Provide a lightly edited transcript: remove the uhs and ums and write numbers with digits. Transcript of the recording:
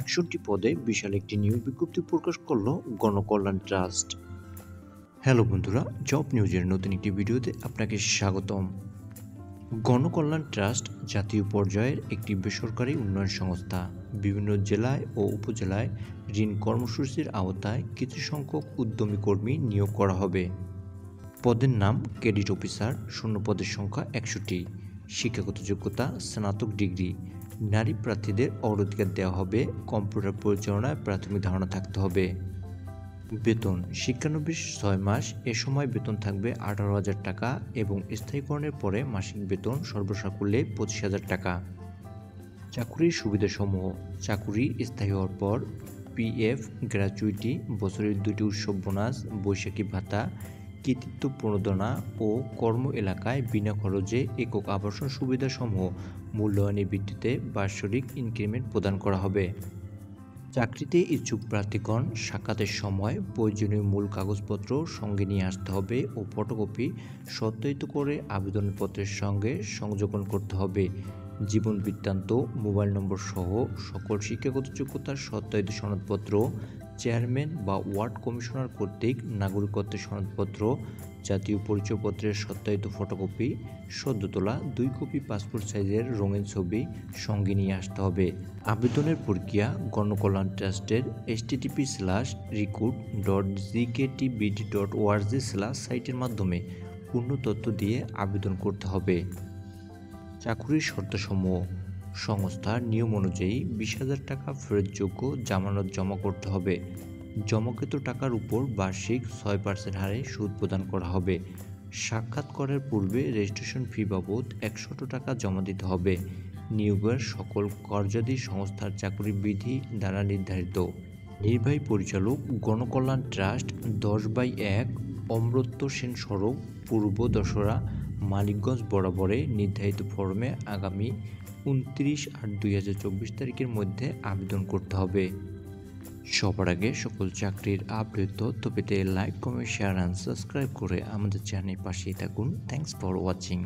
61 পদে বিশাল একটি নিয়োগ বিজ্ঞপ্তি প্রকাশ করল গণকল্যাণ ট্রাস্ট। হ্যালো বন্ধুরা, জব নিউজের নতুন একটি ভিডিওতে আপনাকে স্বাগতম। গণকল্যাণ ট্রাস্ট জাতীয় পর্যায়ের একটি বেসরকারি উন্নয়ন সংস্থা। বিভিন্ন জেলায় ও উপজেলায় ঋণ কর্মসূচির আওতায় কিছু সংখ্যক উদ্যমী কর্মী নিয়োগ করা হবে। পদের নাম ক্রেডিট অফিসার, শূন্য পদের সংখ্যা 61। শিক্ষাগত যোগ্যতা স্নাতক ডিগ্রি। নারী প্রার্থীদের অগ্রাধিকার দেওয়া হবে। কম্পিউটার পরিচালনায় প্রাথমিক ধারণা থাকতে হবে। বেতন শিক্ষানবিশ 6 মাস। এ সময় বেতন থাকবে 18,000 টাকা এবং স্থায়ীকরণের পরে মাসিক বেতন সর্বসাকুল্যে 25,000 টাকা। চাকুরির সুবিধাসমূহ: চাকুরি স্থায়ী হওয়ার পর পিএফ, গ্র্যাচুইটি, বছরের 2টি উৎসব বোনাস, বৈশাখী ভাতা, কৃতিত্ব প্রণোদনা ও কর্ম এলাকায় বিনা খরচে একক আবাসন সুবিধাসমূহ মূল্যায়নের ভিত্তিতে বাৎসরিক ইনক্রিমেন্ট প্রদান করা হবে। চাকরিতে ইচ্ছুক প্রার্থীগণ সাক্ষাতের সময় প্রয়োজনীয় মূল কাগজপত্র সঙ্গে নিয়ে আসতে হবে ও ফটোকপি সত্যায়িত করে আবেদনপত্রের সঙ্গে সংযোজন করতে হবে। জীবন বৃত্তান্ত, মোবাইল নম্বর সহ সকল শিক্ষাগত যোগ্যতার সত্যায়িত সনদপত্র, চেয়ারম্যান বা ওয়ার্ড কমিশনার কর্তৃক নাগরিকত্বের সনদপত্র, জাতীয় পরিচয়পত্রের সত্যায়িত ফটোকপি, সদ্য তোলা 2 কপি পাসপোর্ট সাইজের রঙিন ছবি সঙ্গে নিয়ে আসতে হবে। আবেদনের প্রক্রিয়া গণকল্যাণ ট্রাস্টের http://recruit.gktbd.org/ সাইটের মাধ্যমে পূর্ণ তথ্য দিয়ে আবেদন করতে হবে। চাকুরির শর্তসমূহ: সংস্থার নিয়ম অনুযায়ী 20,000 টাকা ফেরতযোগ্য জামানত জমা করতে হবে। জমাকৃত টাকার উপর বার্ষিক 6% হারে সুদ প্রদান করা হবে। সাক্ষাৎকারের পূর্বে রেজিস্ট্রেশন ফি বাবদ 100 টাকা জমা দিতে হবে। নিয়োগের সকল কার্যাদি সংস্থার চাকুরি বিধি দ্বারা নির্ধারিত। নির্বাহী পরিচালক গণকল্যাণ ট্রাস্ট, 10/1 অমর্ত্য সেন সড়ক, পূর্ব দশরা, মানিকগঞ্জ বরাবরে নির্ধারিত ফরমে আগামী 29/8/2024 তারিখের মধ্যে আবেদন করতে হবে। সবার আগে সকল চাকরির আপডেট তথ্য পেতে like, comment, share and subscribe করে আমাদের চ্যানেলের পাশেই থাকুন। Thanks for watching.